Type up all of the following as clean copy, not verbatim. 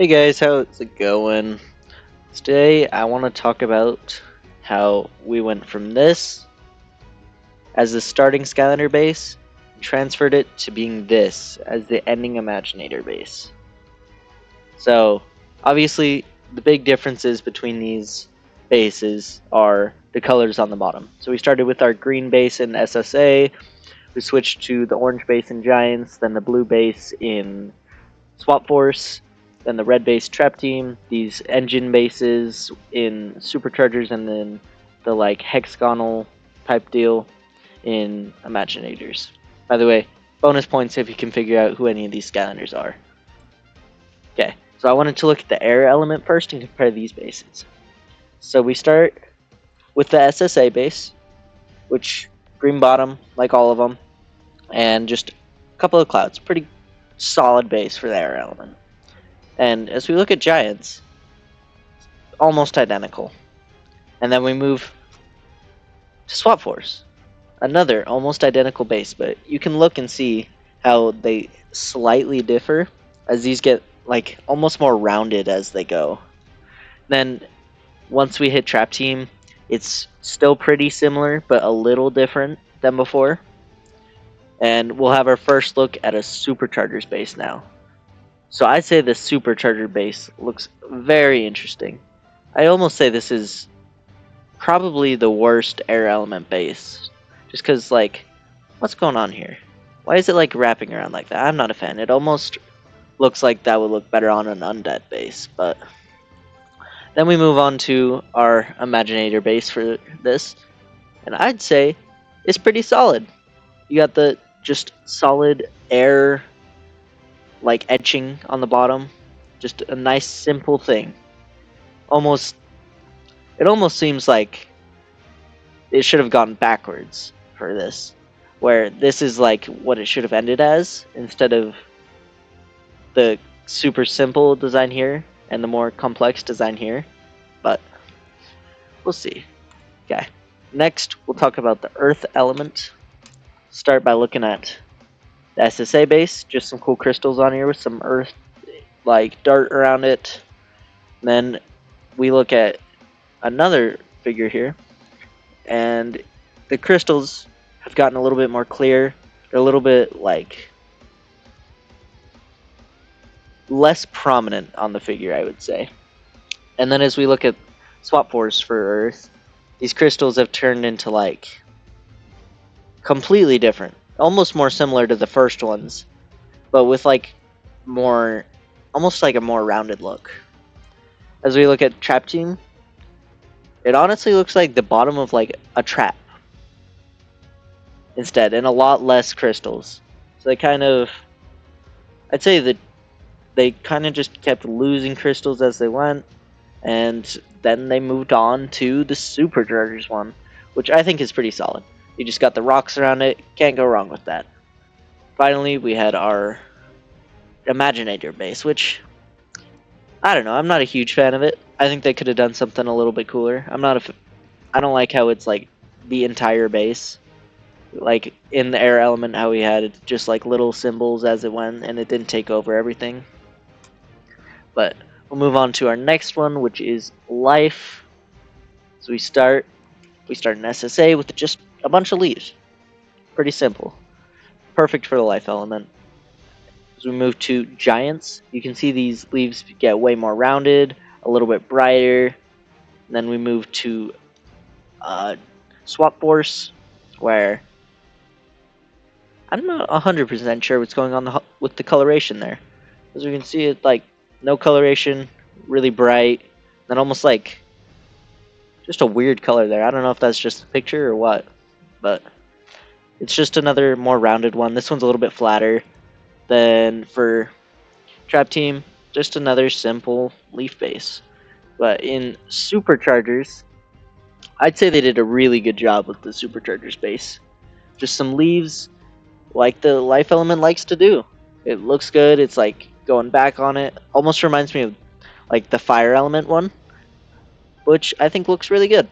Hey guys, how's it going? Today I want to talk about how we went from this as the starting Skylander base and transferred it to being this as the ending Imaginator base. So, obviously, the big differences between these bases are the colors on the bottom. So we started with our green base in SSA, we switched to the orange base in Giants, then the blue base in Swap Force, then the red base Trap Team, these engine bases in Superchargers, and then the like hexagonal type deal in Imaginators. By the way, bonus points if you can figure out who any of these Skylanders are. Okay, so I wanted to look at the air element first and compare these bases. So we start with the SSA base, which green bottom, like all of them, and just a couple of clouds. Pretty solid base for the air element. And as we look at Giants, almost identical. And then we move to Swap Force, another almost identical base, but you can look and see how they slightly differ as these get like almost more rounded as they go. Then once we hit Trap Team, it's still pretty similar, but a little different than before. And we'll have our first look at a Superchargers base now. So I'd say the Supercharger base looks very interesting. I almost say this is probably the worst air element base. Just because, like, what's going on here? Why is it, like, wrapping around like that? I'm not a fan. It almost looks like that would look better on an Undead base, but... Then we move on to our Imaginator base for this. And I'd say it's pretty solid. You got the just solid air, like, etching on the bottom. Just a nice, simple thing. It almost seems like it should have gone backwards for this, where this is like what it should have ended as instead of the super simple design here and the more complex design here, but we'll see. Okay, next we'll talk about the earth element. Start by looking at the SSA base, just some cool crystals on here with some earth like dirt around it. And then we look at another figure here, and the crystals have gotten a little bit more clear. They're a little bit like less prominent on the figure, I would say. And then as we look at Swap Force for Earth, these crystals have turned into like completely different, almost more similar to the first ones, but with like more, almost like a more rounded look. As we look at Trap Team, it honestly looks like the bottom of like a trap instead, and a lot less crystals. So I'd say that they kind of just kept losing crystals as they went, and then they moved on to the Superchargers one, which I think is pretty solid. You just got the rocks around it, can't go wrong with that. Finally, we had our Imaginator base, which, I don't know, I'm not a huge fan of it. I think they could have done something a little bit cooler. I don't like how it's like the entire base. Like in the air element, how we had just like little symbols as it went, and it didn't take over everything. But we'll move on to our next one, which is life. So we start in SSA with just a bunch of leaves. Pretty simple. Perfect for the life element. As we move to giants, you can see these leaves get way more rounded, a little bit brighter. And then we move to Swap Force, where I'm not 100% sure what's going on with the coloration there. As we can see, it like no coloration, really bright, then almost like just a weird color there. I don't know if that's just a picture or what, but it's just another more rounded one. This one's a little bit flatter. Then for Trap Team, just another simple leaf base. But in Superchargers, I'd say they did a really good job with the Superchargers base. Just some leaves, like the life element likes to do. It looks good. It's like going back on it. Almost reminds me of like the fire element one, which I think looks really good.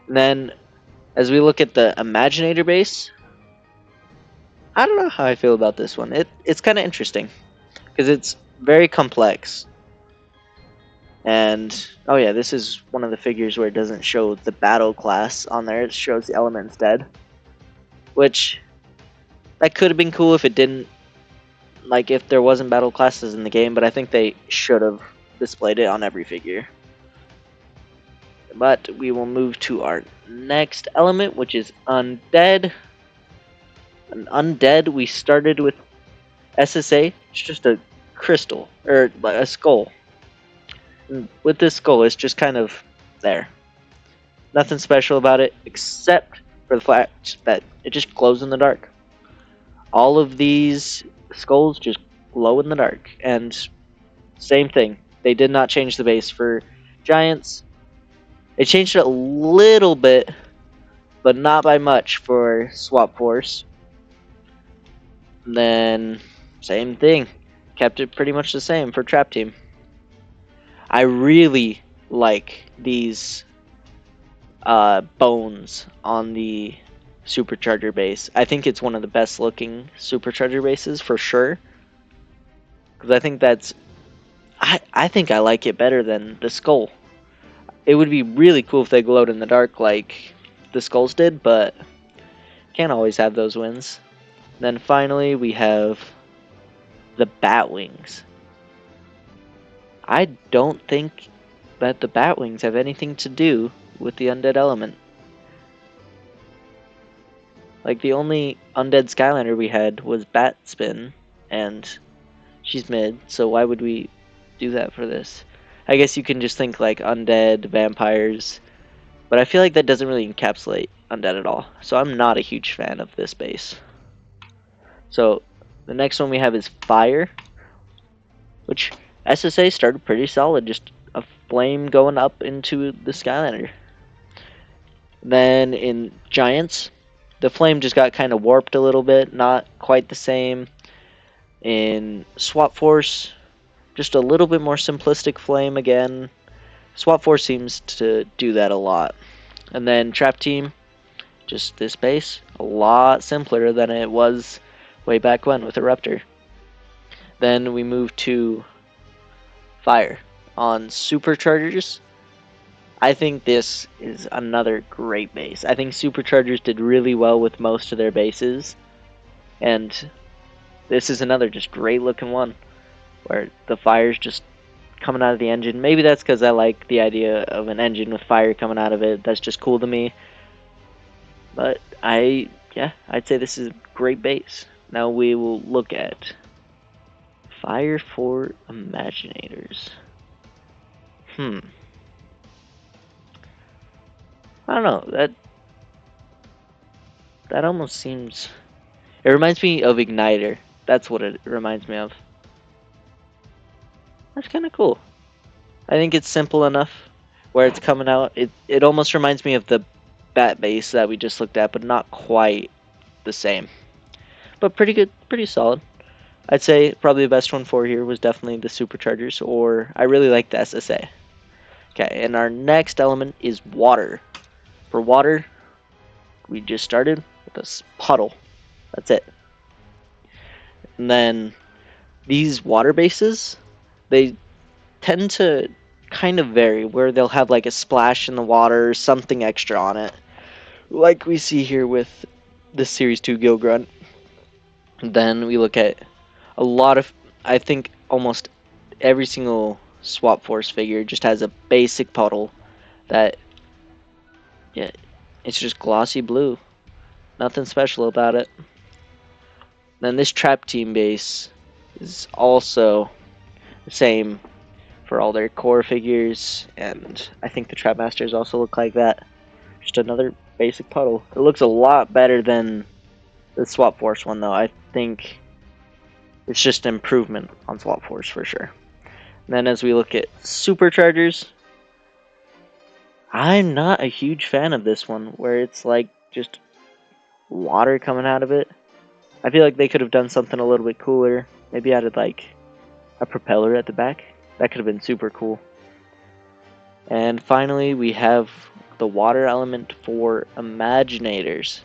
And then as we look at the Imaginator base, I don't know how I feel about this one. It's kind of interesting because it's very complex. And oh yeah, this is one of the figures where it doesn't show the battle class on there. It shows the element instead, which that could have been cool if it didn't, like if there wasn't battle classes in the game, but I think they should have displayed it on every figure. But we will move to our next element, which is Undead. An Undead, we started with SSA. It's just a crystal, or a skull. And with this skull, it's just kind of there. Nothing special about it, except for the fact that it just glows in the dark. All of these skulls just glow in the dark, and same thing. They did not change the base for giants. They changed it a little bit, but not by much for Swap Force. And then, same thing. Kept it pretty much the same for Trap Team. I really like these bones on the Supercharger base. I think it's one of the best looking Supercharger bases for sure. Because I think that's... I think I like it better than the skull. It would be really cool if they glowed in the dark like the skulls did, but can't always have those wins. Then finally we have the bat wings. I don't think that the bat wings have anything to do with the Undead Element. Like the only Undead Skylander we had was Bat Spin, and she's mid, so why would we do that for this? I guess you can just think like undead, vampires, but I feel like that doesn't really encapsulate undead at all. So I'm not a huge fan of this base. So the next one we have is Fire, which SSA started pretty solid, just a flame going up into the Skylander. Then in Giants, the flame just got kind of warped a little bit, not quite the same. In Swap Force, just a little bit more simplistic flame again. Swap Force seems to do that a lot. And then Trap Team, just this base, a lot simpler than it was way back when with Eruptor. Then we move to Fire. On Superchargers, I think this is another great base. I think Superchargers did really well with most of their bases, and this is another just great looking one where the fire's just coming out of the engine. Maybe that's because I like the idea of an engine with fire coming out of it. That's just cool to me. But I'd say this is a great base. Now we will look at Fire for Imaginators. I don't know. That almost seems... It reminds me of Igniter. That's what it reminds me of. That's kind of cool. I think it's simple enough where it's coming out. It almost reminds me of the bat base that we just looked at, but not quite the same. But pretty good, pretty solid. I'd say probably the best one for here was definitely the Superchargers, or I really like the SSA. Okay, and our next element is water. For water, we just started with a puddle. That's it. And then these water bases, they tend to kind of vary, where they'll have like a splash in the water, something extra on it, like we see here with the Series 2 Gilgrunt. Then we look at a lot of, I think almost every single Swap Force figure just has a basic puddle that, yeah, it's just glossy blue. Nothing special about it. Then this Trap Team base is also the same for all their core figures, and I think the Trap Masters also look like that. Just another basic puddle. It looks a lot better than the Swap Force one, though. I think it's just an improvement on Swap Force for sure. And then as we look at Superchargers, I'm not a huge fan of this one, where it's like just water coming out of it. I feel like they could have done something a little bit cooler. Maybe added like a propeller at the back. That could have been super cool. And finally, we have the water element for Imaginators,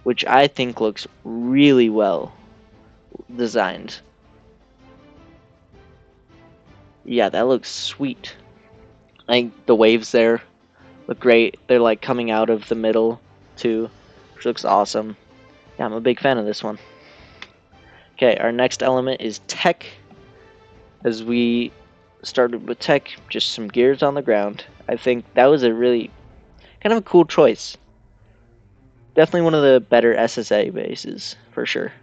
which I think looks really well designed. Yeah, that looks sweet. Like the waves there look great. They're like coming out of the middle too, which looks awesome. Yeah, I'm a big fan of this one. Okay, our next element is tech. As we started with tech, just some gears on the ground. I think that was a really kind of a cool choice. Definitely one of the better SSA bases for sure.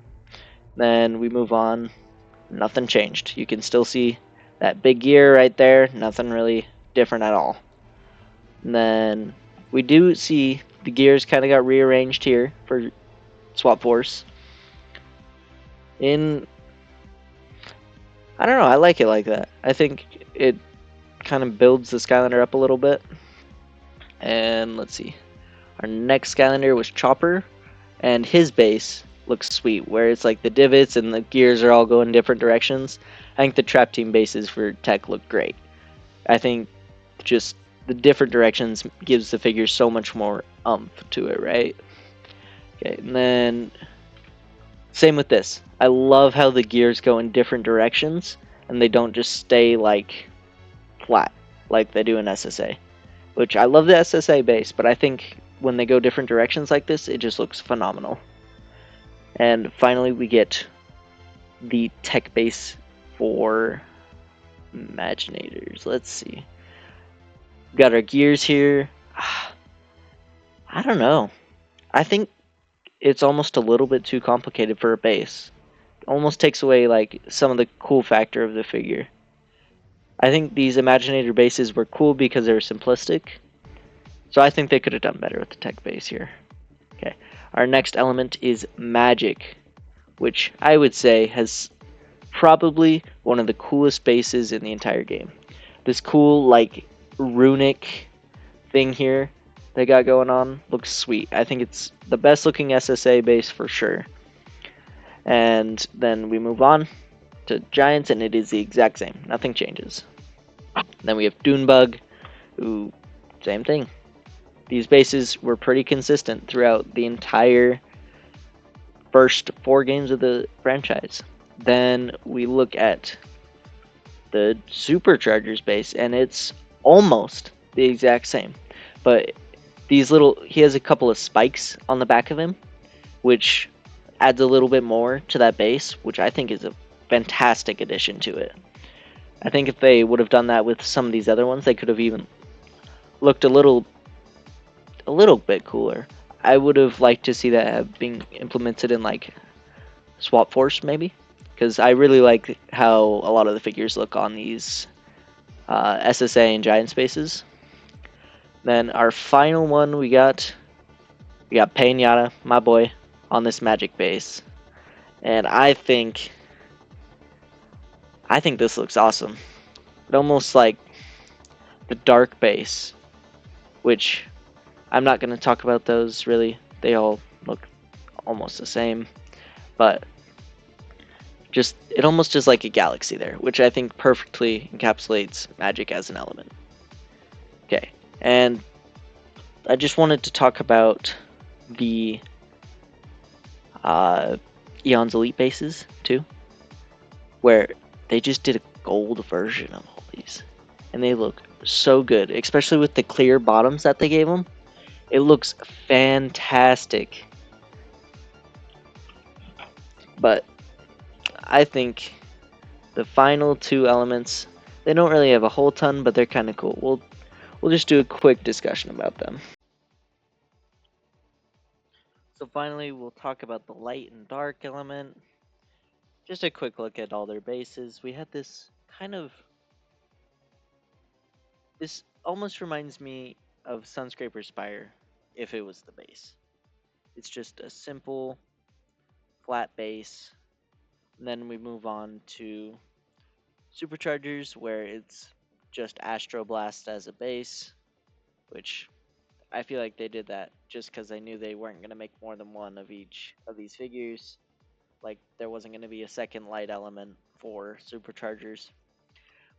Then we move on. Nothing changed. You can still see that big gear right there. Nothing really different at all. And then we do see the gears kind of got rearranged here for Swap Force. In I don't know, I like it like that. I think it kind of builds the Skylander up a little bit. And let's see. Our next Skylander was Chopper, and his base looks sweet, where it's like the divots and the gears are all going different directions. I think the Trap Team bases for tech look great. I think just the different directions gives the figure so much more umph to it, right? Okay, and then same with this. I love how the gears go in different directions and they don't just stay like flat like they do in SSA. Which I love the SSA base, but I think when they go different directions like this, it just looks phenomenal. And finally, we get the tech base for Imaginators. Let's see. We got our gears here. I don't know. I think it's almost a little bit too complicated for a base. It almost takes away like some of the cool factor of the figure. I think these Imaginator bases were cool because they were simplistic. So I think they could have done better with the tech base here. Okay. Our next element is magic, which I would say has probably one of the coolest bases in the entire game. This cool like runic thing here they got going on looks sweet. I think it's the best looking SSA base for sure. And then we move on to Giants, and it is the exact same. Nothing changes. Then we have Dunebug, who, same thing. These bases were pretty consistent throughout the entire first 4 games of the franchise. Then we look at the Superchargers base, and it's almost the exact same. But he has a couple of spikes on the back of him, which adds a little bit more to that base, which I think is a fantastic addition to it. I think if they would have done that with some of these other ones, they could have even looked a little bit cooler. I would have liked to see that have been implemented in like Swap Force maybe, because I really like how a lot of the figures look on these SSA and Giant spaces. Then our final one we got Painata, my boy, on this Magic base, and I think this looks awesome. It almost like the dark base, which I'm not going to talk about those really. They all look almost the same, but just it almost is like a galaxy there, which I think perfectly encapsulates magic as an element. Okay, and I just wanted to talk about the Eon's Elite bases too, where they just did a gold version of all these, and they look so good, especially with the clear bottoms that they gave them. It looks fantastic. But I think the final 2 elements, they don't really have a whole ton, but they're kind of cool. We'll just do a quick discussion about them. So finally, we'll talk about the light and dark element. Just a quick look at all their bases. We had this almost reminds me of Sunscraper Spire if it was the base. It's just a simple flat base. And then we move on to Superchargers, where it's just Astro Blast as a base, which I feel like they did that just because they knew they weren't going to make more than one of each of these figures. Like, there wasn't going to be a second light element for Superchargers.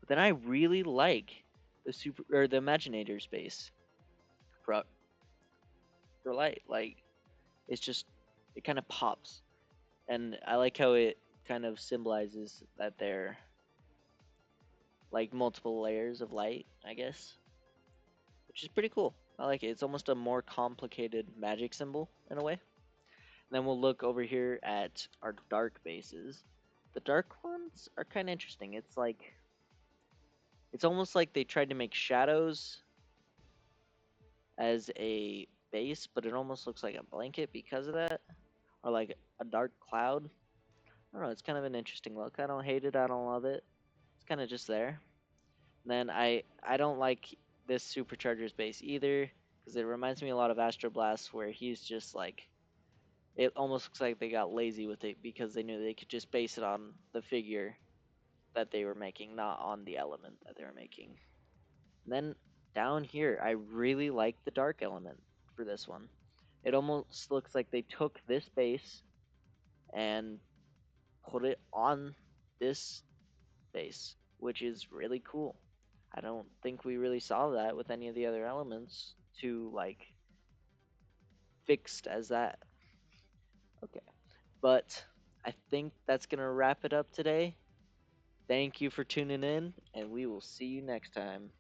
But then I really like the Imaginator space for, for light. Like, it's just, it kind of pops. And I like how it kind of symbolizes that they're like multiple layers of light, I guess. which is pretty cool. I like it. It's almost a more complicated magic symbol in a way. And then we'll look over here at our dark bases. The dark ones are kind of interesting. It's almost like they tried to make shadows as a base, but it almost looks like a blanket because of that, or like a dark cloud. I don't know. It's kind of an interesting look. I don't hate it. I don't love it. It's kind of just there. And then I don't like this supercharger's base either because it reminds me a lot of Astro Blast, where he's just like, it almost looks like they got lazy with it because they knew they could just base it on the figure that they were making, not on the element that they were making. And then down here, I really like the dark element for this one. It almost looks like they took this base and put it on this base, which is really cool. I don't think we really saw that with any of the other elements too like fixed as that. Okay. But I think that's going to wrap it up today. Thank you for tuning in, and we will see you next time.